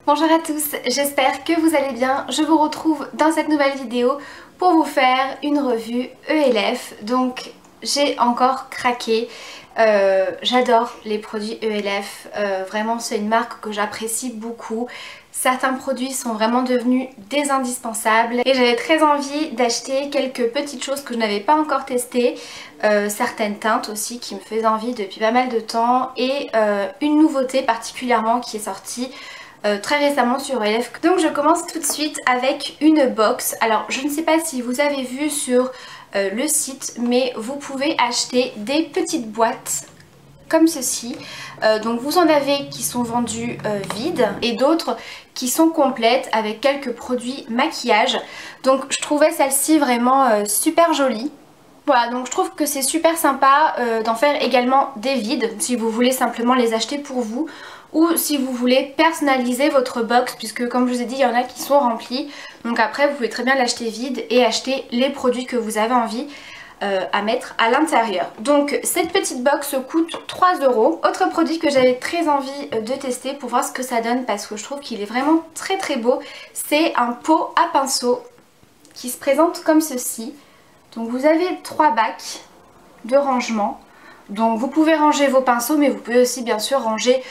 Bonjour à tous, j'espère que vous allez bien. Je vous retrouve dans cette nouvelle vidéo pour vous faire une revue ELF. Donc j'ai encore craqué. J'adore les produits ELF, vraiment c'est une marque que j'apprécie beaucoup. Certains produits sont vraiment devenus des indispensables et j'avais très envie d'acheter quelques petites choses que je n'avais pas encore testées, certaines teintes aussi qui me faisaient envie depuis pas mal de temps et une nouveauté particulièrement qui est sortie très récemment sur ELF. Donc je commence tout de suite avec une box. Alors je ne sais pas si vous avez vu sur le site, mais vous pouvez acheter des petites boîtes comme ceci. Donc vous en avez qui sont vendus vides et d'autres qui sont complètes avec quelques produits maquillage. Donc je trouvais celle-ci vraiment super jolie. Voilà, donc je trouve que c'est super sympa d'en faire également des vides si vous voulez simplement les acheter pour vous ou si vous voulez personnaliser votre box, puisque comme je vous ai dit il y en a qui sont remplis, donc après vous pouvez très bien l'acheter vide et acheter les produits que vous avez envie à mettre à l'intérieur. Donc cette petite box coûte 3 €. Autre produit que j'avais très envie de tester pour voir ce que ça donne parce que je trouve qu'il est vraiment très beau, c'est un pot à pinceau qui se présente comme ceci. Donc vous avez 3 bacs de rangement. Donc vous pouvez ranger vos pinceaux, mais vous pouvez aussi bien sûr ranger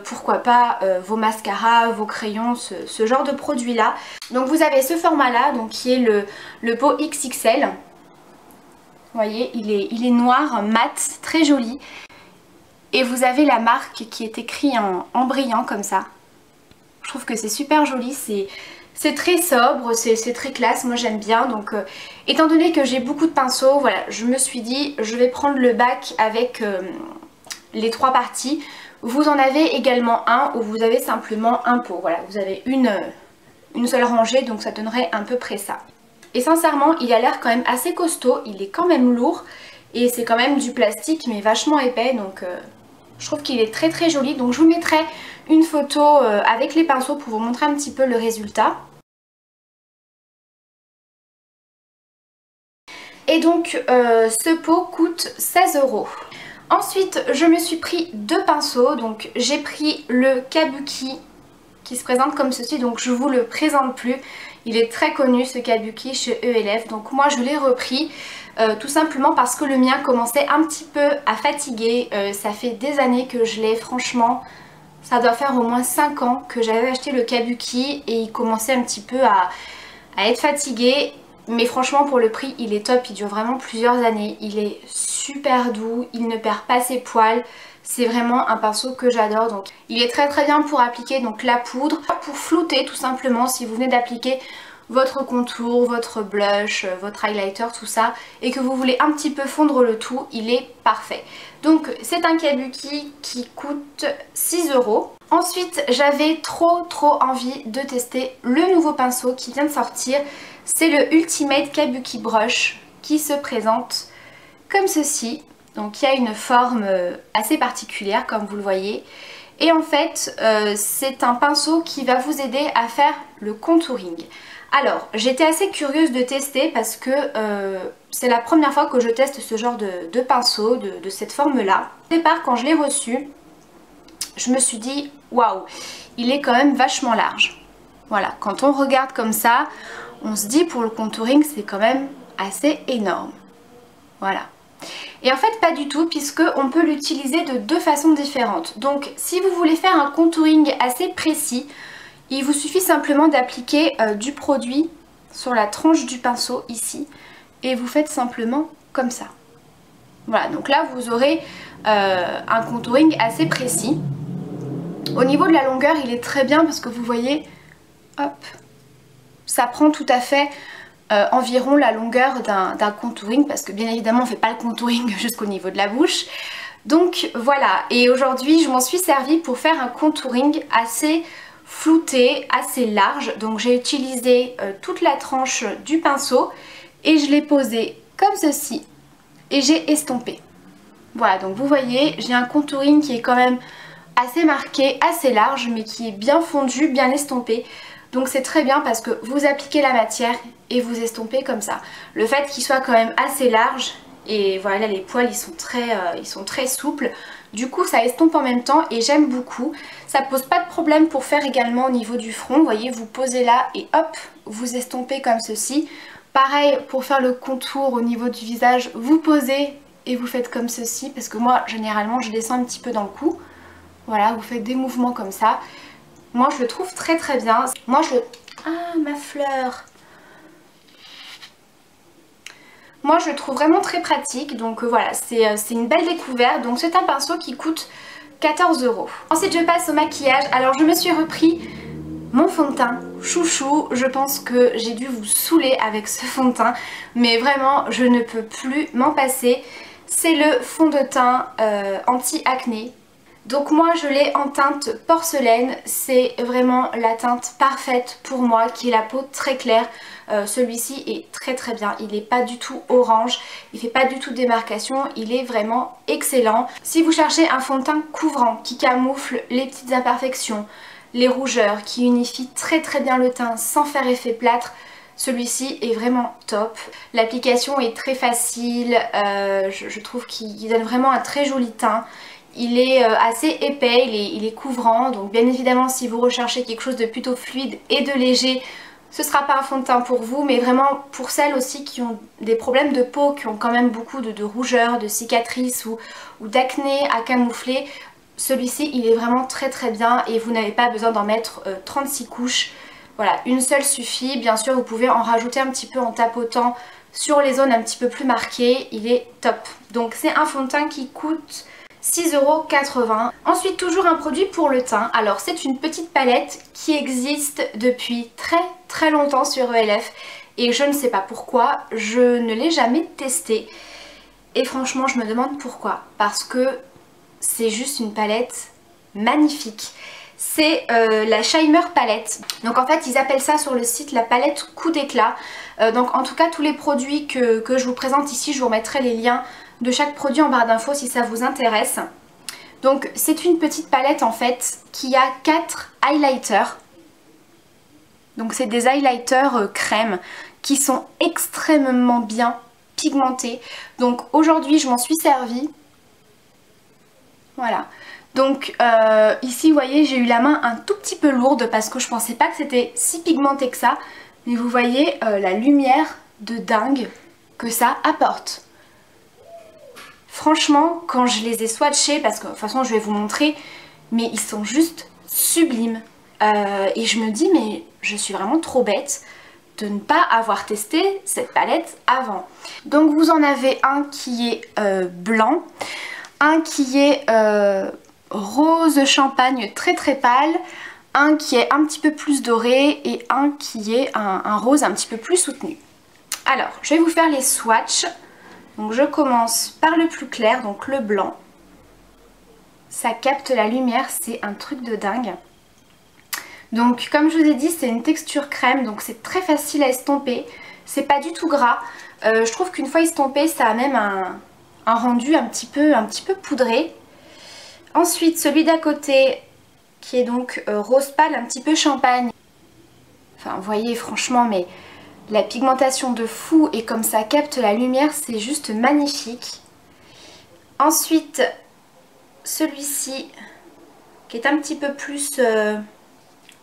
pourquoi pas vos mascaras, vos crayons, ce genre de produits là. Donc vous avez ce format là, donc qui est le pot XXL. Vous voyez, il est noir, mat, très joli. Et vous avez la marque qui est écrite en brillant comme ça. Je trouve que c'est super joli, c'est très sobre, c'est très classe, moi j'aime bien. Donc étant donné que j'ai beaucoup de pinceaux, voilà, je me suis dit je vais prendre le bac avec les 3 parties. Vous en avez également un où vous avez simplement un pot. Voilà, vous avez une seule rangée, donc ça donnerait à peu près ça. Et sincèrement il a l'air quand même assez costaud, il est quand même lourd et c'est quand même du plastique mais vachement épais, donc je trouve qu'il est très joli. Donc je vous mettrai une photo avec les pinceaux pour vous montrer un petit peu le résultat. Et donc ce pot coûte 16 €. Ensuite je me suis pris 2 pinceaux, donc j'ai pris le Kabuki qui se présente comme ceci, donc je vous le présente plus. Il est très connu ce Kabuki chez ELF, donc moi je l'ai repris tout simplement parce que le mien commençait un petit peu à fatiguer. Ça fait des années que je l'ai, franchement ça doit faire au moins 5 ans que j'avais acheté le Kabuki et il commençait un petit peu à être fatigué. Mais franchement pour le prix il est top, il dure vraiment plusieurs années, il est super doux, il ne perd pas ses poils. C'est vraiment un pinceau que j'adore, donc il est très bien pour appliquer donc la poudre, pour flouter tout simplement si vous venez d'appliquer votre contour, votre blush, votre highlighter, tout ça, et que vous voulez un petit peu fondre le tout, il est parfait. Donc c'est un Kabuki qui coûte 6 €. Ensuite j'avais trop envie de tester le nouveau pinceau qui vient de sortir, c'est le Ultimate Kabuki Brush qui se présente comme ceci. Donc il y a une forme assez particulière comme vous le voyez. Et en fait c'est un pinceau qui va vous aider à faire le contouring. Alors j'étais assez curieuse de tester parce que c'est la première fois que je teste ce genre de pinceau, de cette forme là. Au départ quand je l'ai reçu, je me suis dit waouh, il est quand même vachement large. Voilà, quand on regarde comme ça, on se dit pour le contouring c'est quand même assez énorme. Voilà. Et en fait pas du tout, puisque on peut l'utiliser de 2 façons différentes. Donc si vous voulez faire un contouring assez précis, il vous suffit simplement d'appliquer du produit sur la tranche du pinceau ici et vous faites simplement comme ça. Voilà, donc là vous aurez un contouring assez précis. Au niveau de la longueur il est très bien parce que vous voyez, hop, ça prend tout à fait environ la longueur d'un contouring, parce que bien évidemment on ne fait pas le contouring jusqu'au niveau de la bouche. Donc voilà, et aujourd'hui je m'en suis servie pour faire un contouring assez flouté, assez large. Donc j'ai utilisé toute la tranche du pinceau et je l'ai posé comme ceci et j'ai estompé. Voilà, donc vous voyez j'ai un contouring qui est quand même assez marqué, assez large, mais qui est bien fondu, bien estompé. Donc c'est très bien parce que vous appliquez la matière et vous estompez comme ça. Le fait qu'il soit quand même assez large, et voilà les poils ils sont très souples, Du coup ça estompe en même temps et j'aime beaucoup. Ça pose pas de problème pour faire également au niveau du front. Vous voyez, vous posez là et hop, vous estompez comme ceci. Pareil pour faire le contour au niveau du visage, vous posez et vous faites comme ceci. Parce que moi généralement je descends un petit peu dans le cou. Voilà, vous faites des mouvements comme ça. Moi je le trouve très très bien. Moi je le... Ah, ma fleur! Moi je le trouve vraiment très pratique, donc voilà, c'est une belle découverte. Donc c'est un pinceau qui coûte 14 €. Ensuite je passe au maquillage. Alors je me suis repris mon fond de teint chouchou. Je pense que j'ai dû vous saouler avec ce fond de teint, mais vraiment je ne peux plus m'en passer. C'est le fond de teint anti-acné. Donc moi je l'ai en teinte porcelaine, c'est vraiment la teinte parfaite pour moi, qui est la peau très claire. Celui-ci est très très bien, il n'est pas du tout orange, il fait pas du tout de démarcation, il est vraiment excellent. Si vous cherchez un fond de teint couvrant qui camoufle les petites imperfections, les rougeurs, qui unifie très très bien le teint sans faire effet plâtre, celui-ci est vraiment top. L'application est très facile, je trouve qu'il donne vraiment un très joli teint. Il est assez épais, il est couvrant, donc bien évidemment si vous recherchez quelque chose de plutôt fluide et de léger, ce ne sera pas un fond de teint pour vous, mais vraiment pour celles aussi qui ont des problèmes de peau, qui ont quand même beaucoup de rougeurs, de cicatrices ou d'acné à camoufler, celui-ci il est vraiment très très bien et vous n'avez pas besoin d'en mettre 36 couches. Voilà, une seule suffit. Bien sûr vous pouvez en rajouter un petit peu en tapotant sur les zones un petit peu plus marquées, il est top. Donc c'est un fond de teint qui coûte 6,80 €. Ensuite toujours un produit pour le teint. Alors c'est une petite palette qui existe depuis très très longtemps sur ELF et je ne sais pas pourquoi, je ne l'ai jamais testée. Et franchement je me demande pourquoi. Parce que c'est juste une palette magnifique. C'est la Shimer palette. Donc en fait ils appellent ça sur le site la palette coup d'éclat. Donc en tout cas tous les produits que je vous présente ici, je vous remettrai les liens de chaque produit en barre d'infos si ça vous intéresse. Donc c'est une petite palette en fait qui a 4 highlighters. Donc c'est des highlighters crème qui sont extrêmement bien pigmentés. Donc aujourd'hui je m'en suis servie. Voilà. Donc ici vous voyez j'ai eu la main un tout petit peu lourde parce que je pensais pas que c'était si pigmenté que ça. Mais vous voyez la lumière de dingue que ça apporte. Franchement, quand je les ai swatchés, parce que de toute façon je vais vous montrer, mais ils sont juste sublimes. Et je me dis, mais je suis vraiment trop bête de ne pas avoir testé cette palette avant. Donc vous en avez un qui est blanc, un qui est rose champagne très très pâle, un qui est un petit peu plus doré et un qui est un rose un petit peu plus soutenu. Alors, je vais vous faire les swatchs. Donc je commence par le plus clair, donc le blanc. Ça capte la lumière, c'est un truc de dingue. Donc comme je vous ai dit, c'est une texture crème, donc c'est très facile à estomper. C'est pas du tout gras. Je trouve qu'une fois estompé, ça a même un rendu un petit peu poudré. Ensuite, celui d'à côté, qui est donc rose pâle, un petit peu champagne. Enfin, vous voyez, franchement, mais la pigmentation de fou et comme ça capte la lumière, c'est juste magnifique. Ensuite, celui-ci qui est un petit peu plus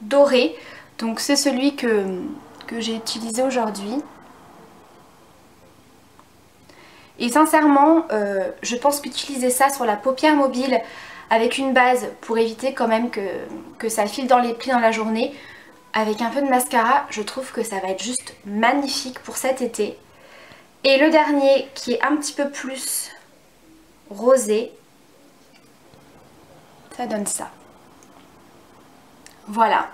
doré. Donc c'est celui que j'ai utilisé aujourd'hui. Et sincèrement, je pense qu'utiliser ça sur la paupière mobile avec une base pour éviter quand même que ça file dans les plis dans la journée, avec un peu de mascara, je trouve que ça va être juste magnifique pour cet été. Et le dernier qui est un petit peu plus rosé, ça donne ça. Voilà.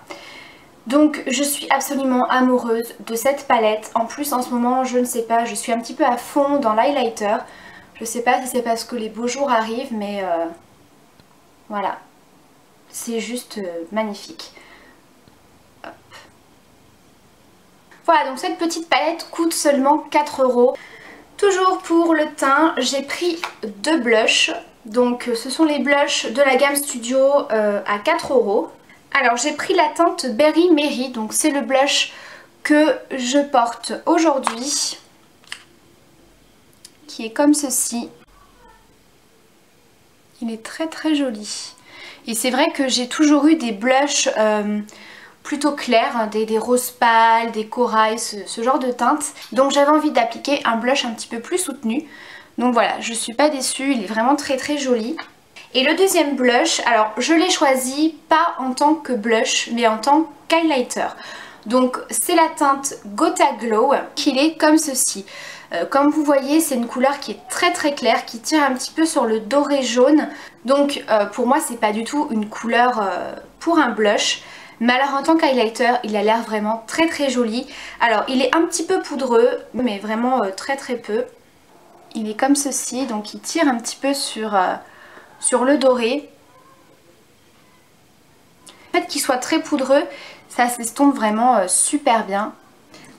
Donc je suis absolument amoureuse de cette palette. En plus en ce moment, je ne sais pas, je suis un petit peu à fond dans l'highlighter. Je sais pas si c'est parce que les beaux jours arrivent, mais voilà. C'est juste magnifique. Hop. Voilà, donc cette petite palette coûte seulement 4 €. Toujours pour le teint, j'ai pris 2 blushs. Donc ce sont les blushs de la gamme Studio à 4 €. Alors j'ai pris la teinte Berry Mary, donc c'est le blush que je porte aujourd'hui, qui est comme ceci. Il est très très joli. Et c'est vrai que j'ai toujours eu des blushs plutôt clairs, hein, des roses pâles, des corails, ce genre de teintes. Donc j'avais envie d'appliquer un blush un petit peu plus soutenu. Donc voilà, je suis pas déçue, il est vraiment très très joli. Et le deuxième blush, alors je l'ai choisi pas en tant que blush, mais en tant qu'highlighter. Donc c'est la teinte Gota Glow, qui est comme ceci. Comme vous voyez, c'est une couleur qui est très très claire, qui tire un petit peu sur le doré jaune. Donc pour moi, c'est pas du tout une couleur pour un blush. Mais alors en tant qu'highlighter, il a l'air vraiment très très joli. Alors il est un petit peu poudreux, mais vraiment très très peu. Il est comme ceci, donc il tire un petit peu sur le doré. Le fait qu'il soit très poudreux, ça s'estompe vraiment super bien.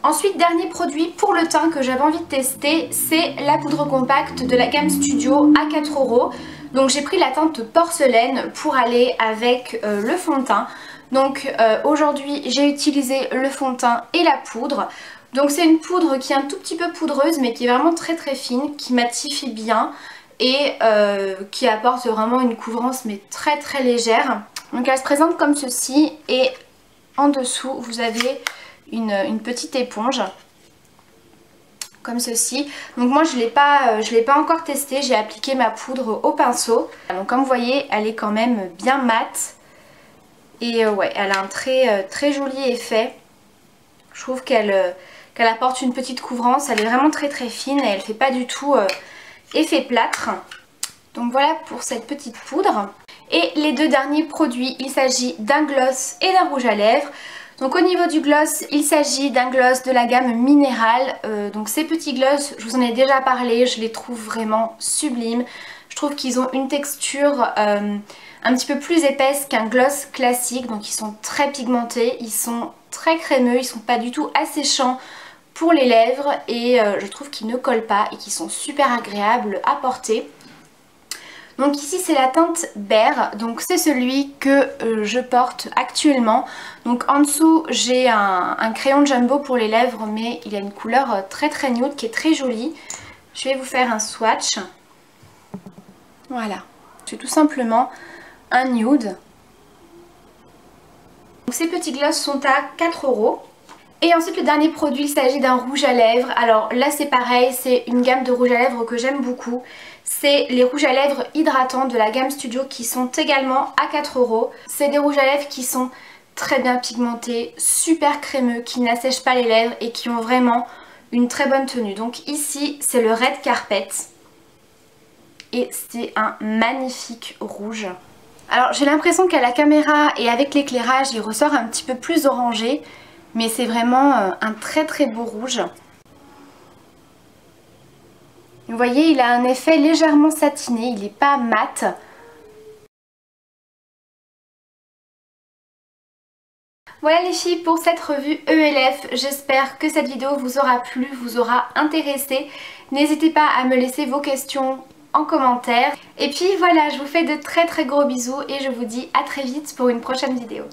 Ensuite, dernier produit pour le teint que j'avais envie de tester, c'est la poudre compacte de la gamme Studio à 4 €. Donc j'ai pris la teinte porcelaine pour aller avec le fond de teint. Donc aujourd'hui j'ai utilisé le fond de teint et la poudre. Donc c'est une poudre qui est un tout petit peu poudreuse mais qui est vraiment très très fine, qui matifie bien et qui apporte vraiment une couvrance mais très très légère. Donc elle se présente comme ceci et en dessous vous avez une petite éponge comme ceci. Donc moi je l'ai pas encore testé, j'ai appliqué ma poudre au pinceau. Donc comme vous voyez elle est quand même bien mate et ouais, elle a un très joli effet. Je trouve qu'elle apporte une petite couvrance, elle est vraiment très très fine et elle fait pas du tout effet plâtre. Donc voilà pour cette petite poudre. Et les deux derniers produits, il s'agit d'un gloss et d'un rouge à lèvres. Donc au niveau du gloss, il s'agit d'un gloss de la gamme Minérale. Donc ces petits gloss, je vous en ai déjà parlé, je les trouve vraiment sublimes. Je trouve qu'ils ont une texture un petit peu plus épaisse qu'un gloss classique. Donc ils sont très pigmentés, ils sont très crémeux, ils sont pas du tout asséchants pour les lèvres. Et je trouve qu'ils ne collent pas et qu'ils sont super agréables à porter. Donc ici c'est la teinte Bear, donc c'est celui que je porte actuellement. Donc en dessous j'ai un crayon jumbo pour les lèvres mais il a une couleur très très nude qui est très jolie. Je vais vous faire un swatch. Voilà, c'est tout simplement un nude. Donc ces petits gloss sont à 4 €. Et ensuite le dernier produit, il s'agit d'un rouge à lèvres. Alors là c'est pareil, c'est une gamme de rouge à lèvres que j'aime beaucoup. C'est les rouges à lèvres hydratants de la gamme Studio qui sont également à 4 €. C'est des rouges à lèvres qui sont très bien pigmentés, super crémeux, qui n'assèchent pas les lèvres et qui ont vraiment une très bonne tenue. Donc ici c'est le Red Carpet et c'est un magnifique rouge. Alors j'ai l'impression qu'à la caméra et avec l'éclairage il ressort un petit peu plus orangé. Mais c'est vraiment un très très beau rouge. Vous voyez, il a un effet légèrement satiné, il n'est pas mat. Voilà les filles pour cette revue ELF. J'espère que cette vidéo vous aura plu, vous aura intéressé. N'hésitez pas à me laisser vos questions en commentaire. Et puis voilà, je vous fais de très très gros bisous et je vous dis à très vite pour une prochaine vidéo.